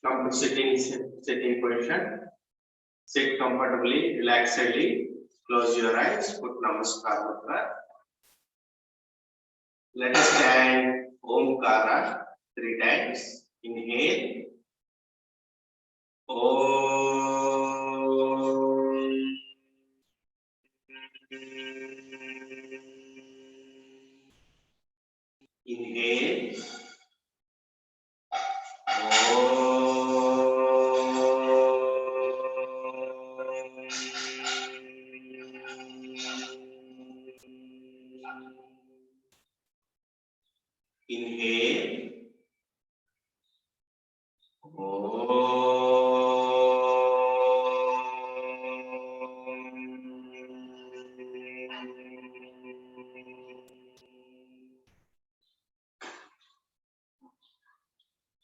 Come to sitting position. Sit comfortably, relaxedly. Close your eyes. Put Namaskar Mudra. Let us stand Omkara 3 times. Inhale. Om. Inhale. Inhale.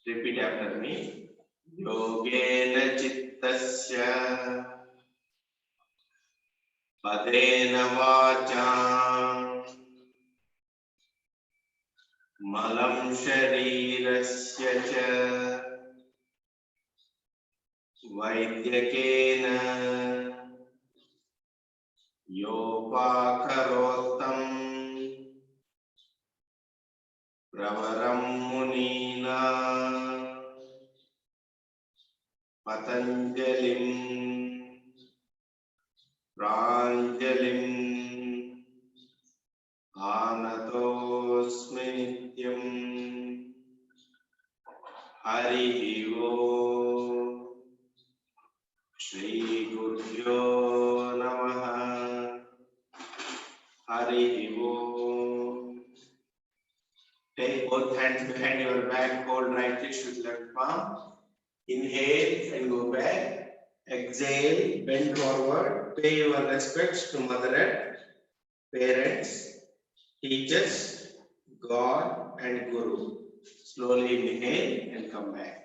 Repeat after me. Yogena Chittasya Padena Vacha Malam Sharirasya Cha Vaidyakena Yopakarotam Pravaram Munina Patanjalim Pranjalim Anatosmi Nityam Hari Om Shri Gurubhyo Namaha Hari Om. Take both hands behind your back, hold right wrist with left palm. Inhale and go back. Exhale, bend forward, pay your respects to Mother Earth, parents, teachers, God and Guru. Slowly inhale and come back.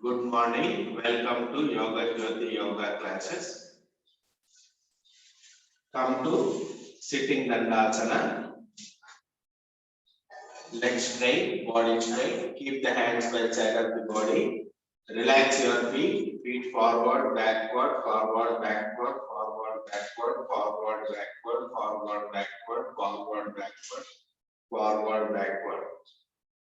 Good morning. Welcome to Yoga Jyoti Yoga classes. Come to sitting Dandasana. Legs straight, body straight. Keep the hands by the side of the body. Relax your feet. Feet forward, backward, forward, backward, forward, backward, forward, backward, forward, backward, forward, backward, forward, backward.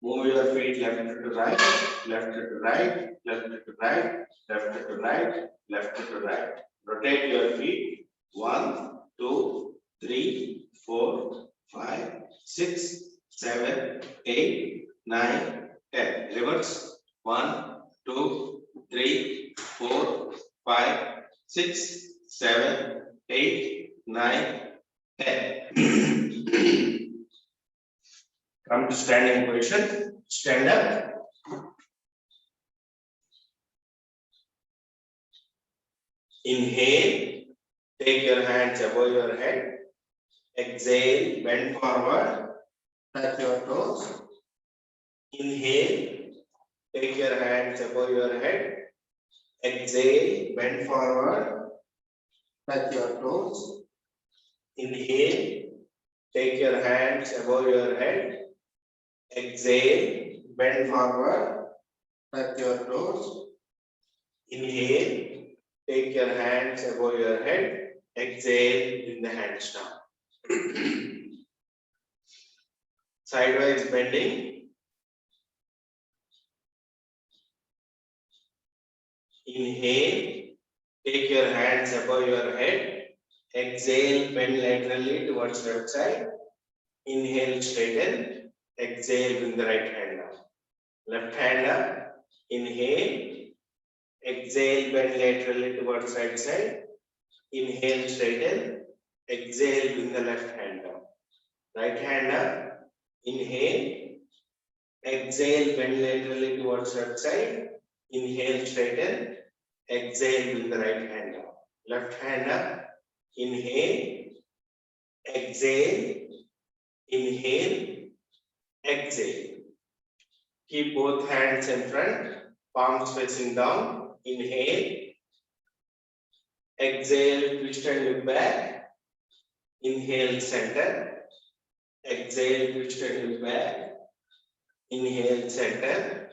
Move your feet left to right, left to right, left to right, left to right, left to right. Rotate your feet. 1, 2, 3, 4, 5, 6, 7, 8, 9, 10. Reverse. 1, 2, 3, 4, 5, 6, 7, 8, 9, 10. Come to standing position. Stand up. Inhale. Take your hands above your head. Exhale. Bend forward. Touch your toes. Inhale. Take your hands above your head. Exhale. Bend forward. Touch your toes. Inhale. Take your hands above your head. Exhale. Bend forward. Touch your toes. Inhale. Take your hands above your head. Exhale. Bring the hands down. Sideways bending. Inhale. Take your hands above your head. Exhale. Bend laterally towards left side. Inhale. Straighten. Exhale. Bring the right hand up. Left hand up. Inhale. Exhale. Bend laterally towards right side. Inhale. Straighten. Exhale. Bring the left hand up. Right hand up. Inhale. Exhale. Bend laterally towards left side. Inhale. Straighten. Exhale. Bring the right hand up. Left hand up. Inhale. Exhale. Inhale. Exhale. Keep both hands in front. Palms facing down. Inhale. Exhale. Twist and look back. Inhale. Center. Exhale. Twist and look back. Inhale, center.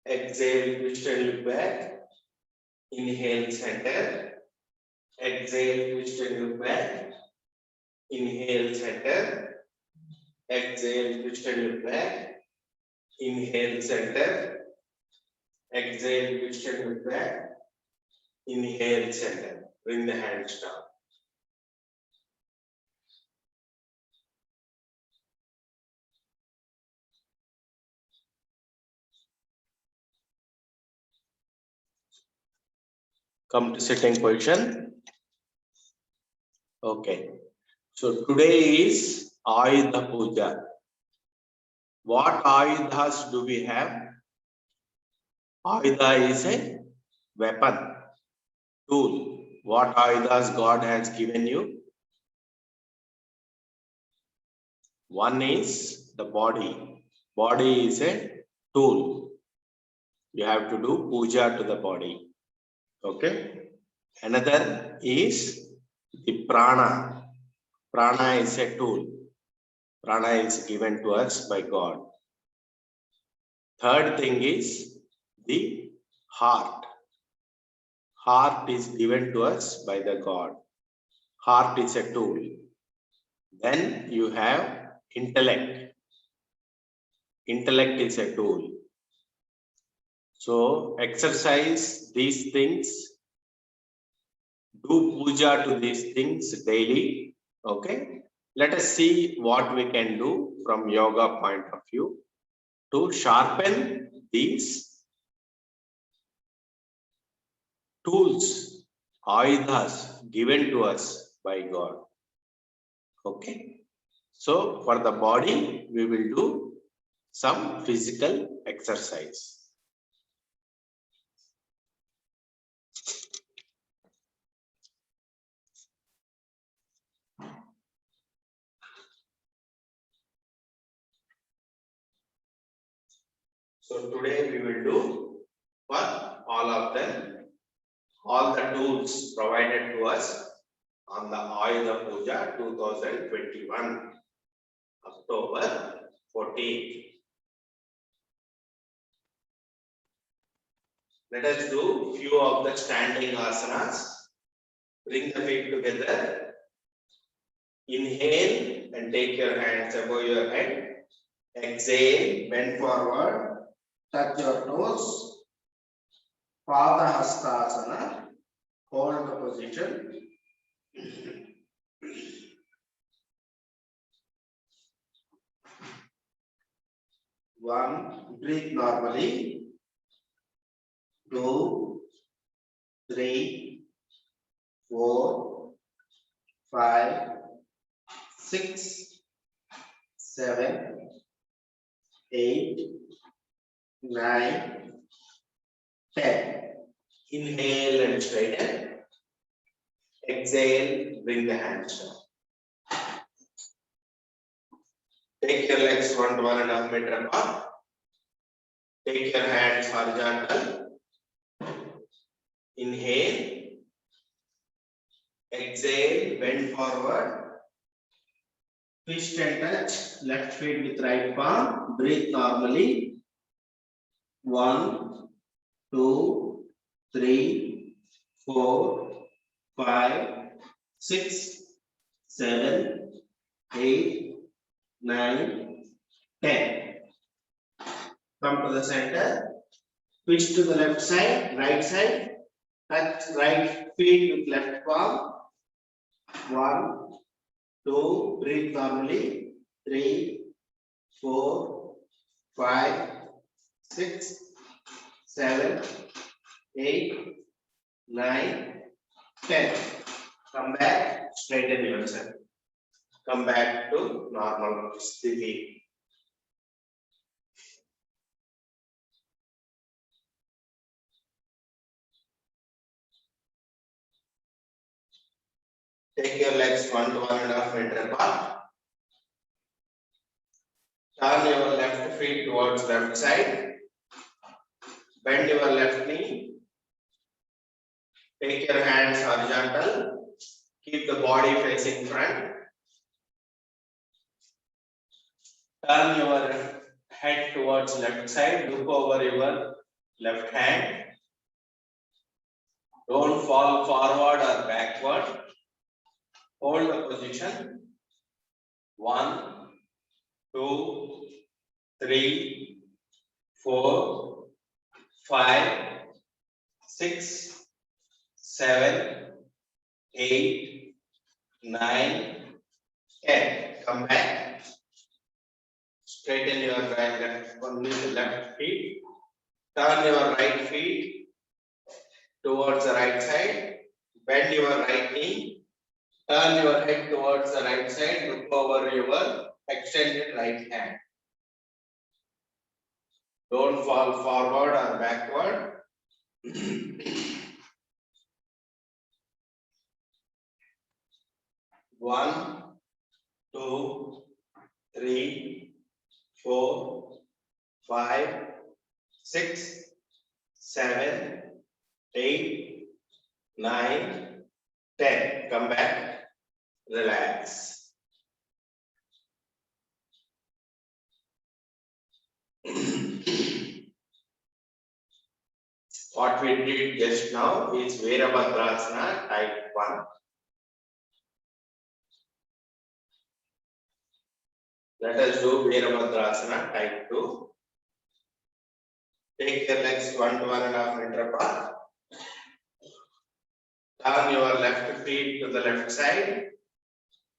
Exhale, twist and look back. Inhale, center. Exhale, twist and look back. Inhale, center. Exhale, twist and look back. Inhale, center. Exhale, twist and look back. Inhale, center. Bring the hands down. Come to sitting position. Okay. So today is Ayudha Puja. What Ayudhas do we have? Ayudha is a weapon, tool. What Ayudhas God has given you? One is the body. Body is a tool. You have to do puja to the body. Okay. Another is the prana. Prana is a tool. Prana is given to us by God. Third thing is the heart. Heart is given to us by the God. Heart is a tool. Then you have intellect. Intellect is a tool. So exercise these things. Do puja to these things daily. Okay. Let us see what we can do from yoga point of view to sharpen these tools, ayudhas given to us by God. Okay. So for the body, we will do some physical exercise. So today we will do for all of them, all the tools provided to us on the Ayudha Puja 2021, October 14th. Let us do few of the standing asanas. Bring the feet together. Inhale and take your hands above your head. Exhale, bend forward, touch your toes. Pada Hastasana, hold the position. One, breathe normally. 2, 3, 4, 5, 6, 7, 8, 9, 10. Inhale and straighten. Exhale, bring the hands down. Take your legs 1 to 1.5 meter apart. Take your hands horizontal. Inhale. Exhale, bend forward. Twist and touch. Left feet with right palm. Breathe normally. 1, 2, 3, 4, 5, 6, 7, 8, 9, 10. Come to the center. Twist to the left side, right side. Touch right feet with left palm. 1, 2, breathe normally. 3, 4, 5, 6, 7, 8, 9, 10. Come back, straighten yourself. Come back to normal sthiti. Take your legs 1 to 1.5 meter apart. Turn your left feet towards left side. Bend your left knee. Take your hands horizontal. Keep the body facing front. Turn your head towards left side, look over your left hand. Don't fall forward or backward. Hold the position. 1, 2, 3, 4, 5, 6, 7, 8, 9, 10. Come back. Straighten your only the left feet. Turn your right feet towards the right side. Bend your right knee. Turn your head towards the right side. Look over your extended right hand. Don't fall forward or backward. 1, 2, 3, 4, 5, 6, 7, 8, 9, 10. Come back. Relax. What we did just now is Virabhadrasana type 1. Let us do Virabhadrasana type 2. Take your legs 1 to 1.5 meter apart. Turn your left feet to the left side.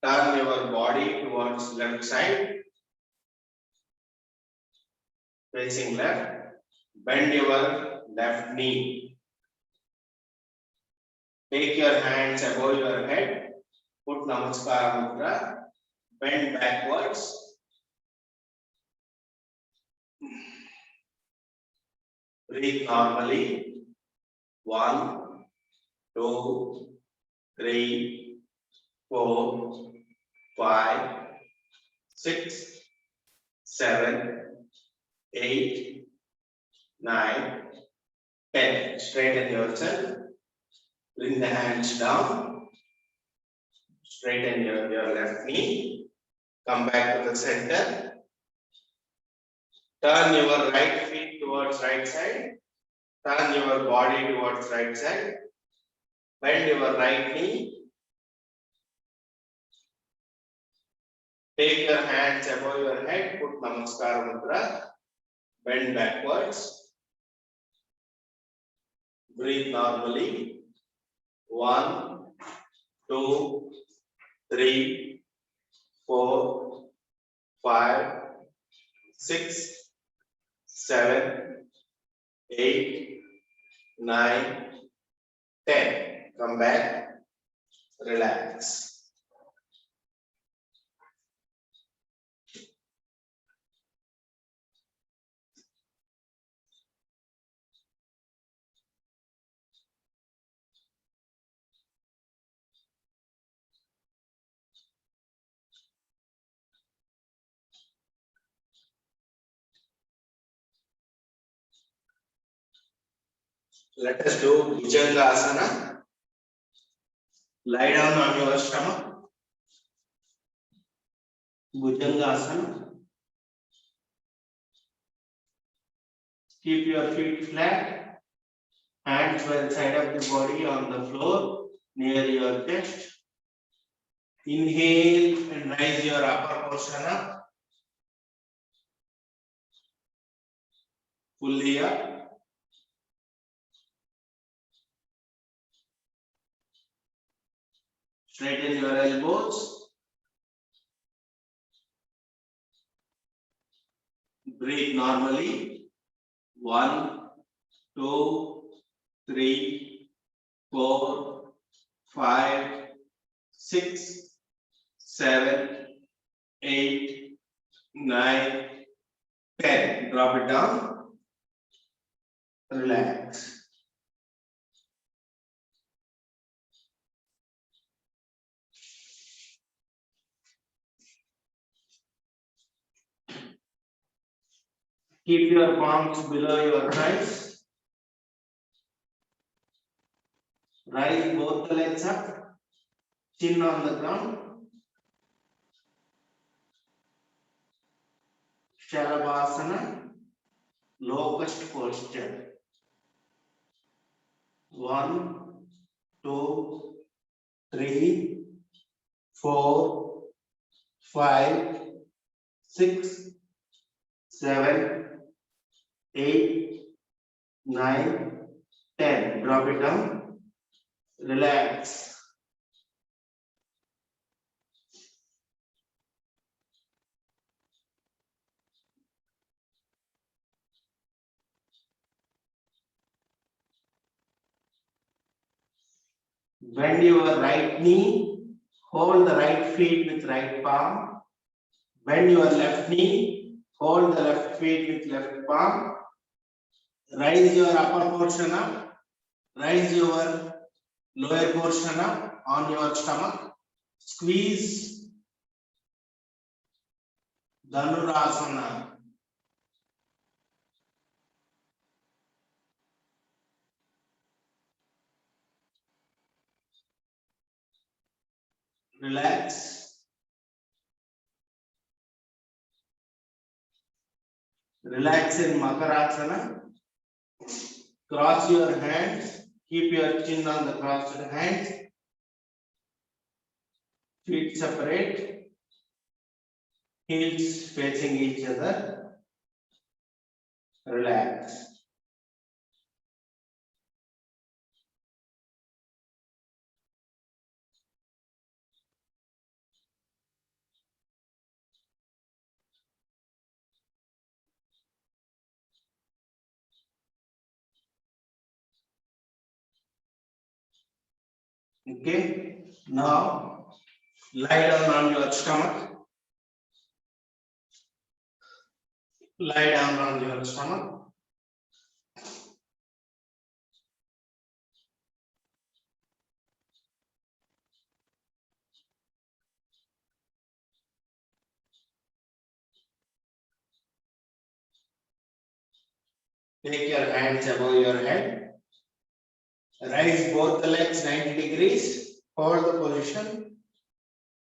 Turn your body towards left side. Facing left. Bend your left knee. Take your hands above your head. Put Namaskara Mudra. Bend backwards. Breathe normally. 1, 2, 3, 4, 5, 6, 7, 8, 9, 10. Straighten yourself. Bring the hands down. Straighten your left knee. Come back to the center. Turn your right feet towards right side. Turn your body towards right side. Bend your right knee. Take your hands above your head. Put Namaskara Mudra. Bend backwards. Breathe normally. 1, 2, 3, 4, 5, 6, 7, 8, 9, 10. Come back. Relax. Let us do Bhujangasana. Lie down on your stomach. Bhujangasana. Keep your feet flat. Hands by the side of the body on the floor near your chest. Inhale and raise your upper portion up. Fully up. Straighten your elbows. Breathe normally. 1, 2, 3, 4, 5, 6, 7, 8, 9, 10. Drop it down. Relax. Keep your palms below your thighs. Rise both the legs up. Chin on the ground. Shalabhasana, locust posture. 1, 2, 3, 4, 5, 6, 7, 8, 9, 10. Drop it down. Relax. Bend your right knee. Hold the right feet with right palm. Bend your left knee. Hold the left feet with left palm. Raise your upper portion up. Raise your lower portion up on your stomach. Squeeze Dhanurasana. Relax. Relax in Makarasana. Cross your hands. Keep your chin on the crossed hands. Feet separate. Heels facing each other. Relax. Okay. Now lie down on your stomach. Lie down on your stomach. Take your hands above your head. Raise both the legs 90 degrees. Hold the position.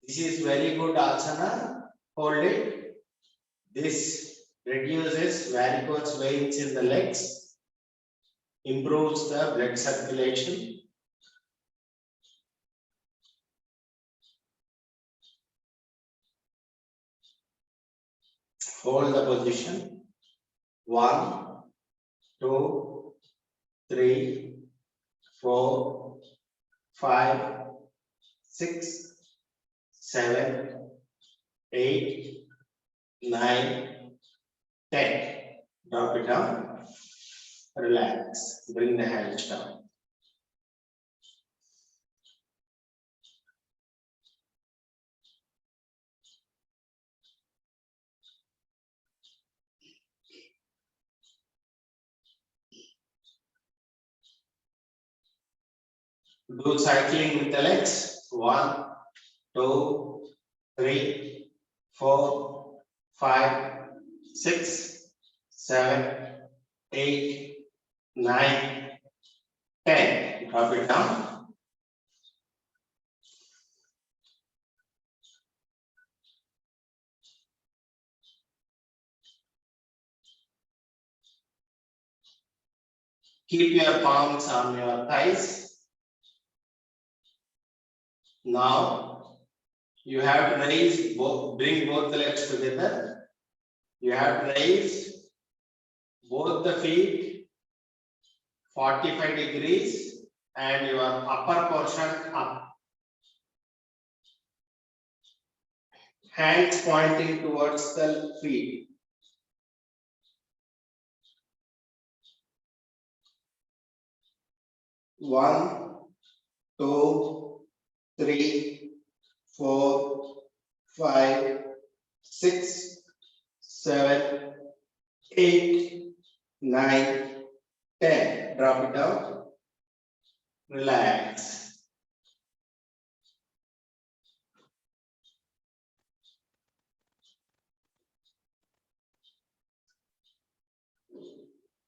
This is very good asana. Hold it. This reduces varicose veins in the legs, improves the blood circulation. Hold the position. 1, 2, 3, 4, 5, 6, 7, 8, 9, 10. Drop it down. Relax. Bring the hands down. Do cycling with the legs. 1, 2, 3, 4, 5, 6, 7, 8, 9, 10. Drop it down. Keep your palms on your thighs. Now you have to raise both, bring both the legs together. You have to raise both the feet 45 degrees and your upper portion up. Hands pointing towards the feet. 1, 2, 3, 4, 5, 6, 7, 8, 9, 10. Drop it down. Relax.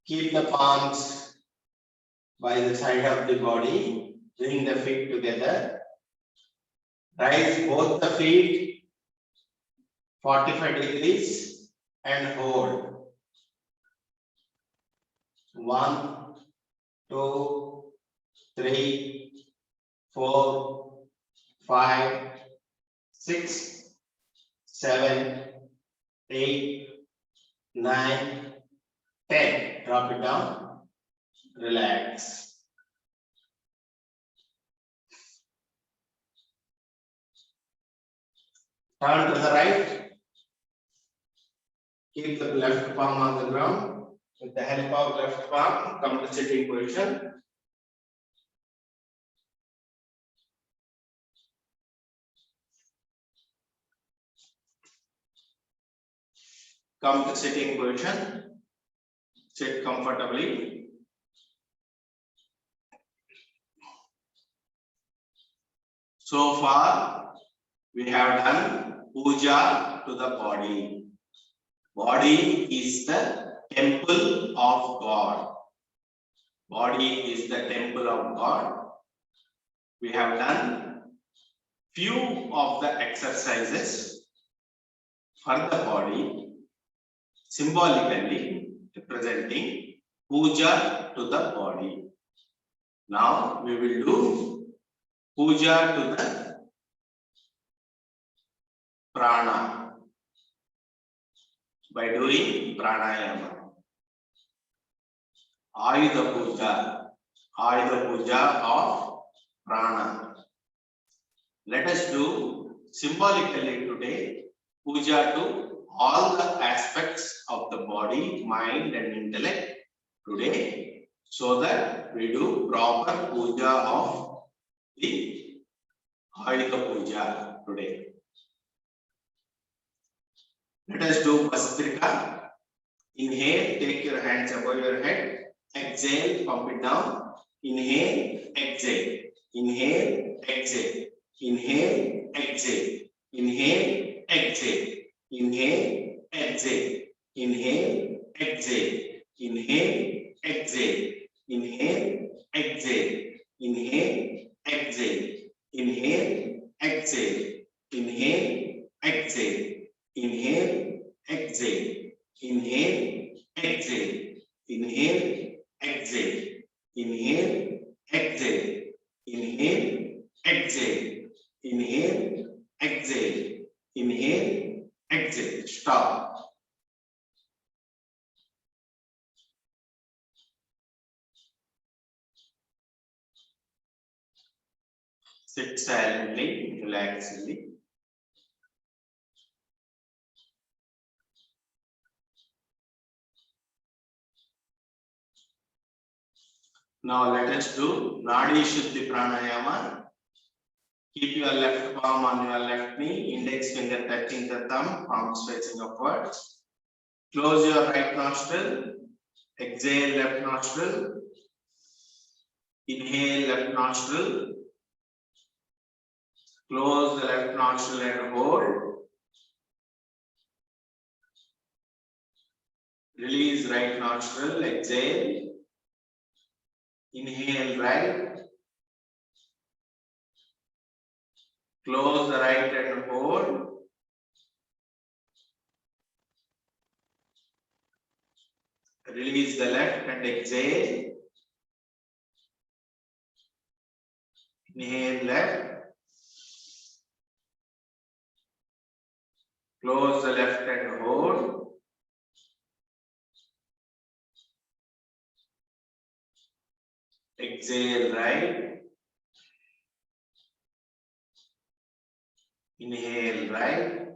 Keep the palms by the side of the body. Bring the feet together. Raise both the feet 45 degrees and hold. 1, 2, 3, 4, 5, 6, 7, 8, 9, 10. Drop it down. Relax. Turn to the right. Keep the left palm on the ground. With the help of left palm, come to sitting position. Come to sitting position. Sit comfortably. So far, we have done puja to the body. Body is the temple of God. Body is the temple of God. We have done few of the exercises for the body, symbolically representing puja to the body. Now we will do puja to the prana by doing pranayama. Ayudha puja of prana. Let us do symbolically today puja to all the aspects of the body, mind and intellect today, so that we do proper puja of the Ayudha puja today. Let us do Bhastrika. Inhale, take your hands above your head. Exhale, pump it down. Inhale, exhale. Inhale, exhale. Inhale, exhale. Inhale, exhale. Inhale, exhale. Inhale, exhale. Inhale, exhale. Inhale, exhale. Inhale, exhale. Inhale, exhale. Inhale, exhale. Inhale, exhale. Inhale, exhale. Inhale, exhale. Inhale, exhale. Inhale, exhale. Inhale, exhale. Inhale, exhale. Stop. Sit silently, relaxedly. Now let us do Nadi Shuddhi Pranayama. Keep your left palm on your left knee, index finger touching the thumb, palms facing upwards. Close your right nostril. Exhale left nostril. Inhale left nostril. Close the left nostril and hold. Release right nostril. Exhale. Inhale right. Close the right and hold. Release the left and exhale. Inhale left. Close the left and hold. Exhale right. Inhale right.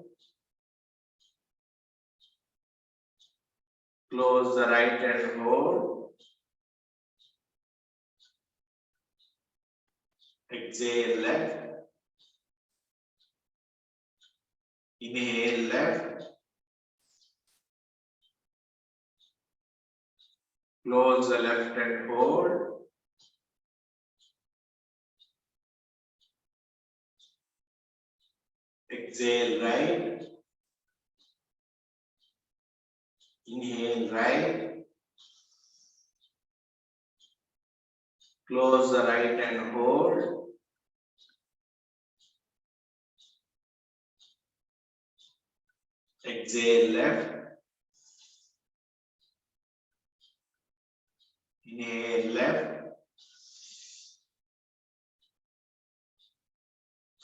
Close the right and hold. Exhale left. Inhale left. Close the left and hold. Exhale right. Inhale right. Close the right and hold. Exhale left. Inhale left.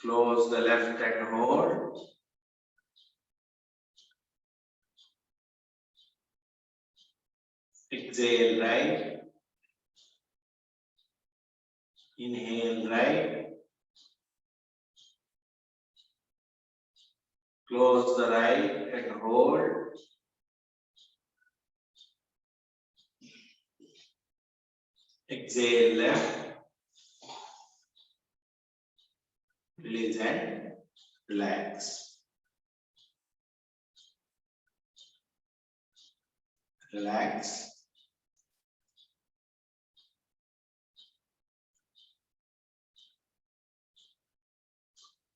Close the left and hold. Exhale right. Inhale right. Close the right and hold. Exhale left. Release and relax. Relax.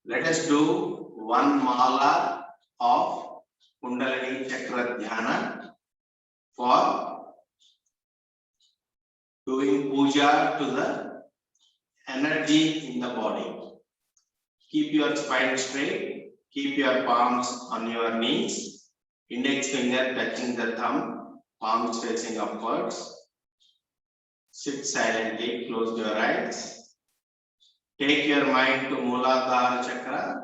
Let us do one mala of Kundalini Chakra Dhyana for doing puja to the energy in the body. Keep your spine straight. Keep your palms on your knees. Index finger touching the thumb. Palms facing upwards. Sit silently. Close your eyes. Take your mind to Muladhara Chakra.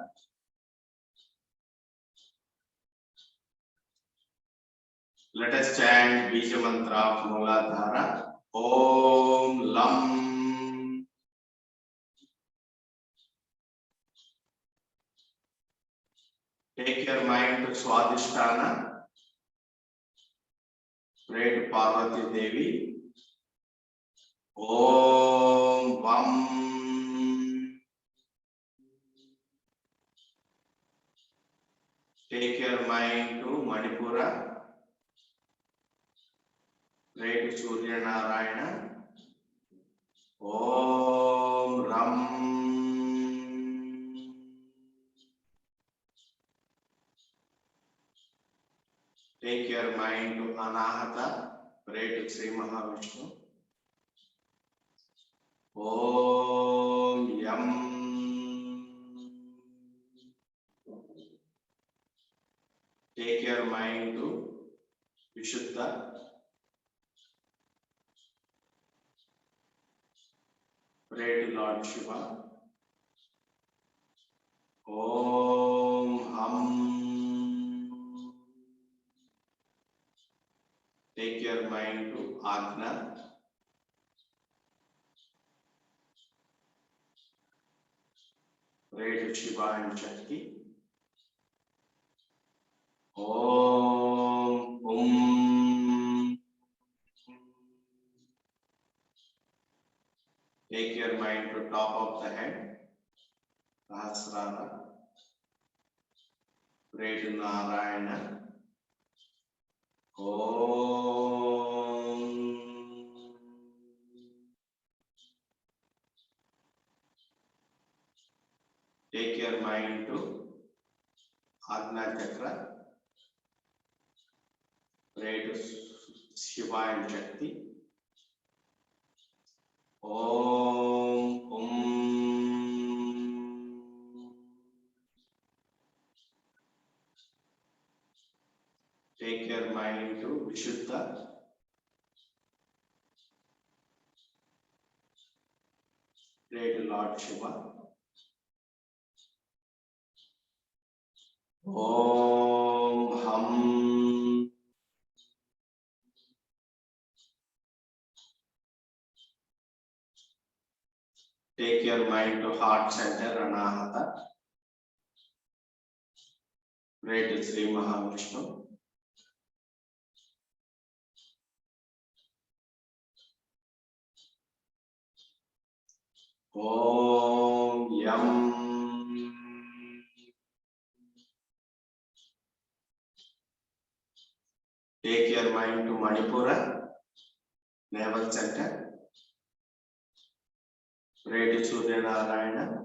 Let us chant Bija Mantra of Muladhara. Om Lam. Take your mind to Swadhisthana. Pray to Parvati Devi. Om Vam. Take your mind to Manipura. Pray to Surya Narayana. Om Ram. Take your mind to Anahata. Pray to Sri Mahavishnu. Om Yam. Take your mind to Vishuddha. Pray to Lord Shiva. Om Ham. Take your mind to Agna. Pray to Shiva and Shakti. Om. Take your mind to top of the head. Sahasrara. Pray to Narayana. Om. Take your mind to Agna Chakra. Pray to Shiva and Shakti. Om. Take your mind to Vishuddha. Pray to Lord Shiva. Om Ham. Take your mind to heart center, Anahata. Pray to Sri Mahavishnu. Om Yam. Take your mind to Manipura, navel center. Pray to Surya Narayana.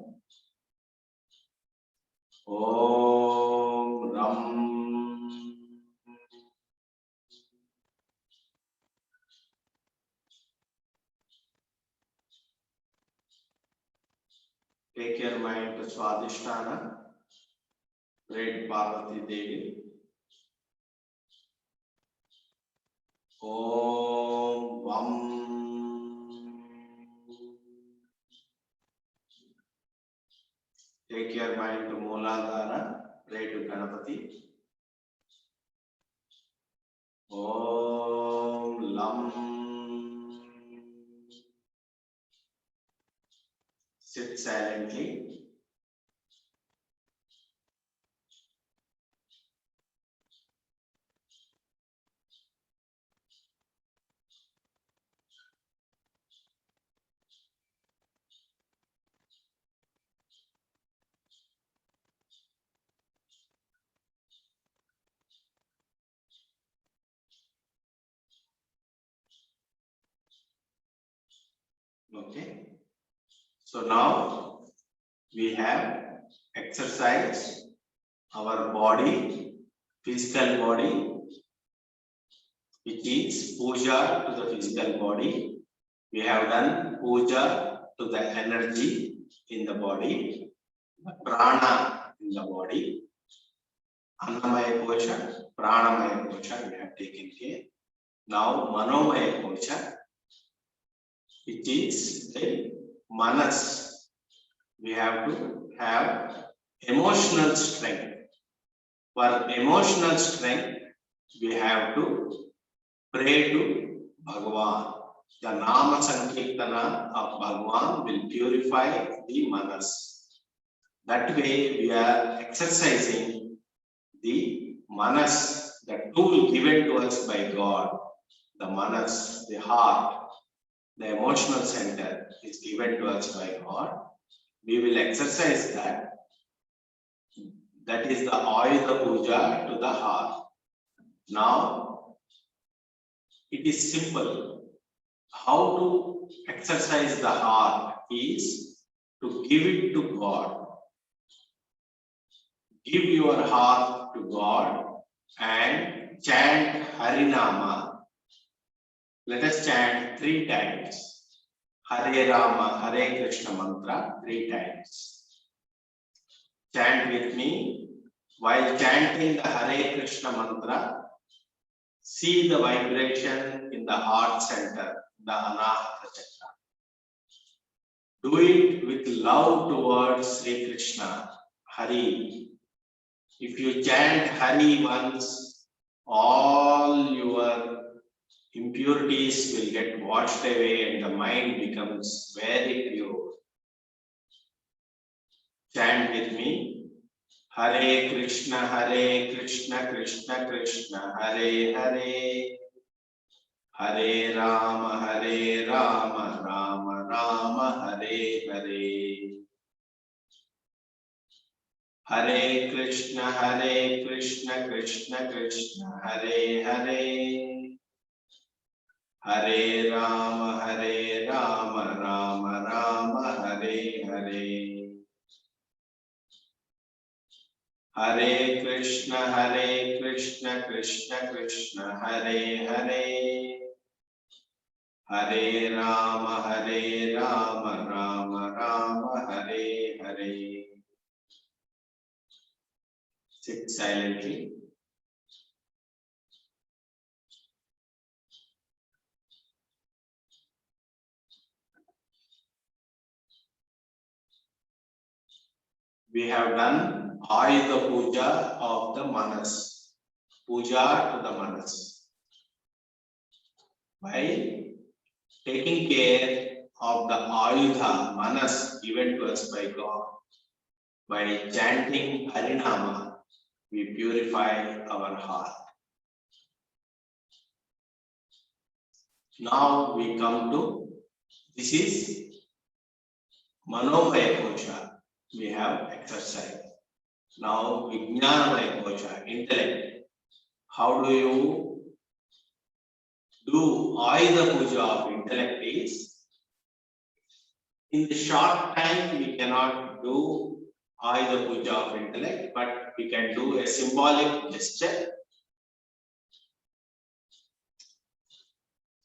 Om Ram. Take your mind to Swadhisthana. Pray to Parvati Devi. Om Vam. Take your mind to Mooladhara. Pray to Ganapati. Om Lam. Sit silently. Okay. So now we have exercised our body, physical body, which is puja to the physical body. We have done puja to the energy in the body, the prana in the body, Annamaya Kosha, Pranamaya Kosha we have taken care. Now Manomaya Kosha, which is the manas. We have to have emotional strength. For emotional strength, we have to pray to Bhagavan. The Nama Sankirtana of Bhagavan will purify the manas. That way we are exercising the manas, the tool given to us by God. The manas, the heart, the emotional center is given to us by God. We will exercise that. That is the Ayuda Puja to the heart. Now, it is simple. How to exercise the heart is to give it to God. Give your heart to God and chant Harinama. Let us chant 3 times. Hare Rama, Hare Krishna mantra 3 times. Chant with me. While chanting the Hare Krishna mantra, see the vibration in the heart center, the Anahata Chakra. Do it with love towards Sri Krishna, Hari. If you chant Hari once, all your impurities will get washed away and the mind becomes very pure. Chant with me. Hare Krishna, Krishna Krishna, Hare Hare. Hare Rama, Rama Rama, Hare Hare. Hare Krishna, Krishna Krishna, Hare Hare. Hare Rama, Rama Rama, Hare Hare. Hare Krishna, Krishna Krishna, Hare Hare. Hare Rama, Rama Rama, Hare Hare. Sit silently. We have done Ayuda Puja of the Manas. Puja to the Manas. By taking care of the Ayuda, Manas given to us by God, by chanting Harinama, we purify our heart. Now we come to, this is Manomaya Kosha. We have exercise. Now Vijnanamaya Kosha, intellect. How do you do Ayuda Puja of intellect is, in the short time we cannot do Ayuda Puja of intellect, but we can do a symbolic gesture.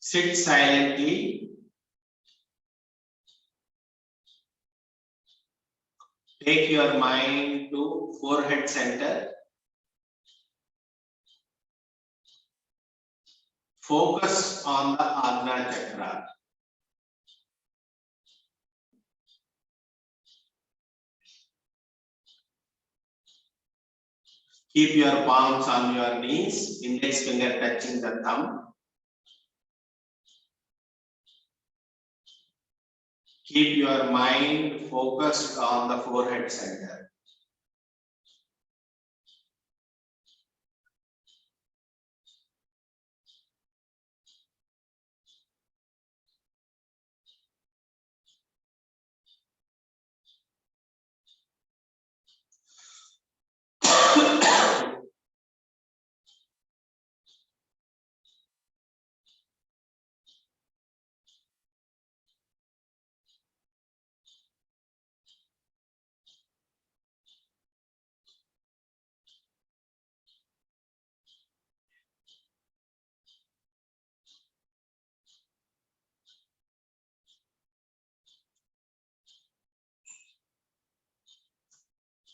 Sit silently. Take your mind to forehead center. Focus on the Ajna Chakra. Keep your palms on your knees, index finger touching the thumb. Keep your mind focused on the forehead center.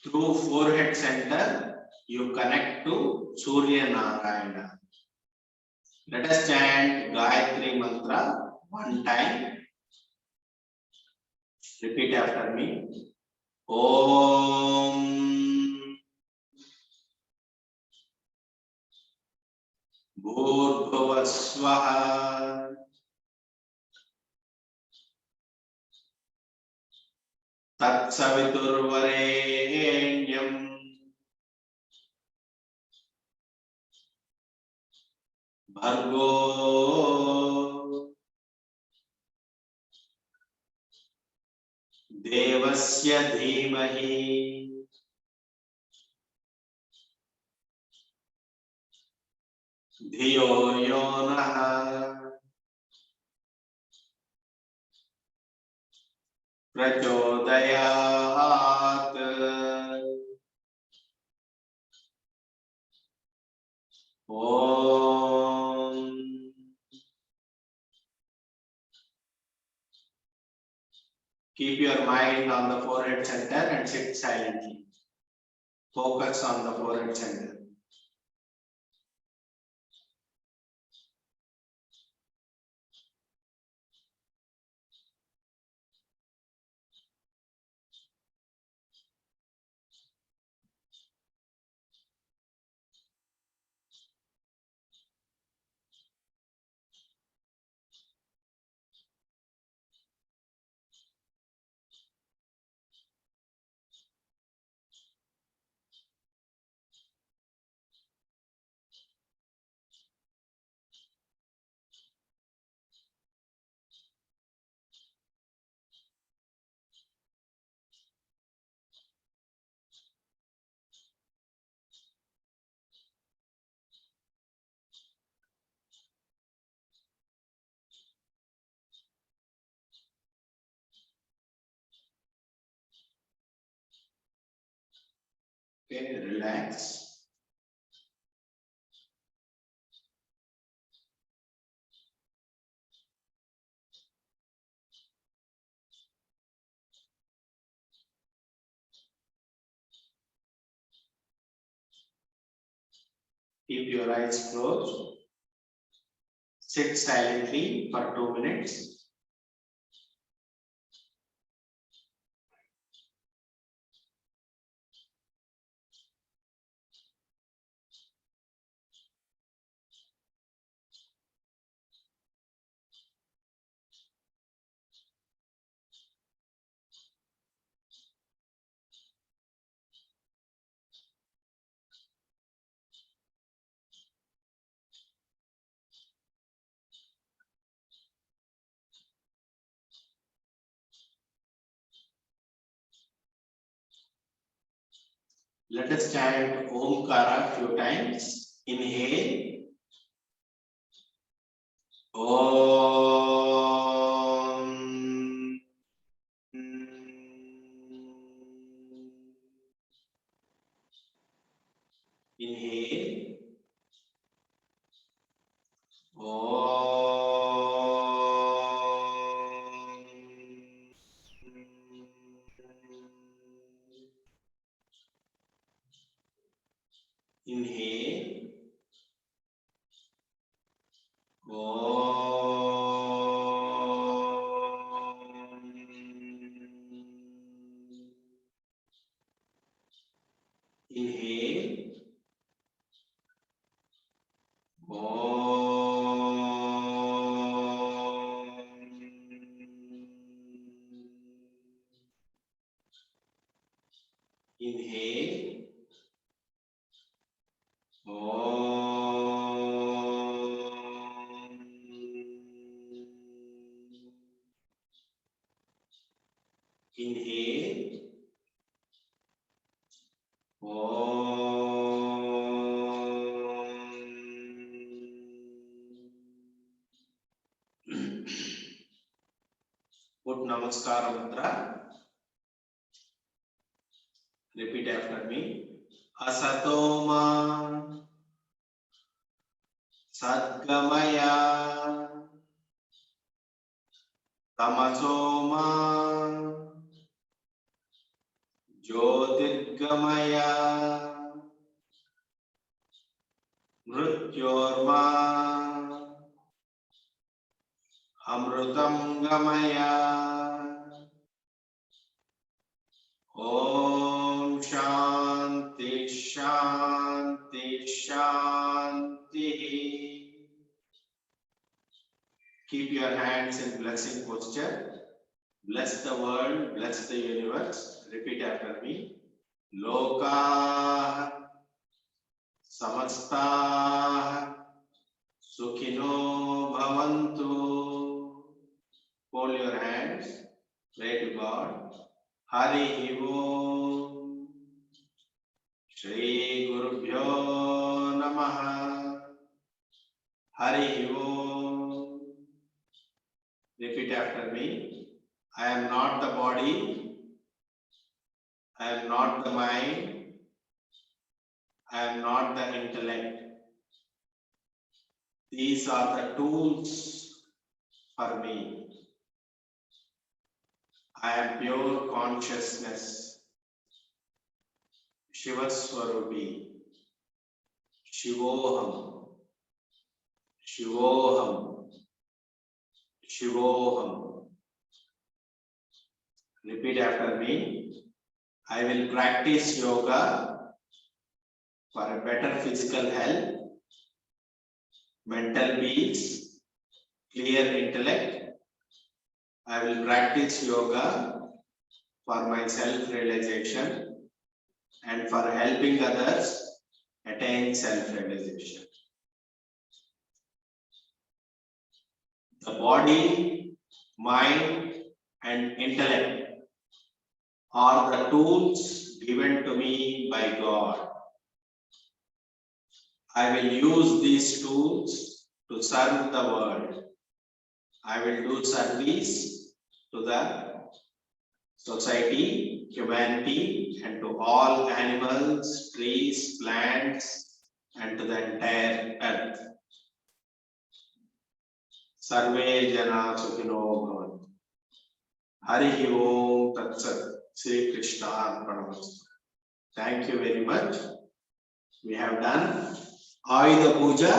Through forehead center, you connect to Surya Narayana. Let us chant Gayatri Mantra one time. Repeat after me. Om Bhurbhuvah Swaha Tatsaviturvarenyam Bhargo Devasya Dhimahi Dhiyo Yonaha Prachodayat. Om. Keep your mind on the forehead center and sit silently. Focus on the forehead center. Okay, relax. Keep your eyes closed. Sit silently for 2 minutes. Let us chant Omkara few times. Inhale. Om. Inhale. Om. Inhale. Om. Inhale. Inhale. Inhale. Put Namaskara Mudra. Repeat after me. Asatoma Sadgamaya Tamasoma Jyotirgamaya Mrityorma Amrutam Gamaya. Om Shanti Shanti Shanti. Keep your hands in blessing posture. Bless the world, bless the universe. Repeat after me. Loka Samasta Sukhino Bhavantu. Hold your hands. Pray to God. Hari Om. Shri Gurubhyo Namaha. Hari Om. Repeat after me. I am not the body. I am not the mind. I am not the intellect. These are the tools for me. I am pure consciousness. Shiva Swarupi. Shivoham. Shivoham. Shivoham. Repeat after me. I will practice yoga for a better physical health, mental peace, clear intellect. I will practice yoga for my self-realization and for helping others attain self-realization. The body, mind, and intellect are the tools given to me by God. I will use these tools to serve the world. I will do service to the society, humanity, and to all animals, trees, plants, and to the entire earth. Sarve Jana Sukhino Bhavantu. Hari Om Tat Sat. Sri Krishna Arpanamastu. Thank you very much. We have done Ayuda Puja.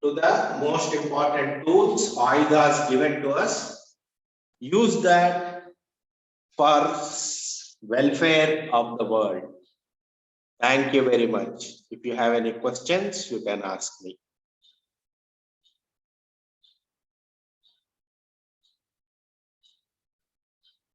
To the most important tools, Ayudas given to us. Use that for welfare of the world. Thank you very much. If you have any questions, you can ask me.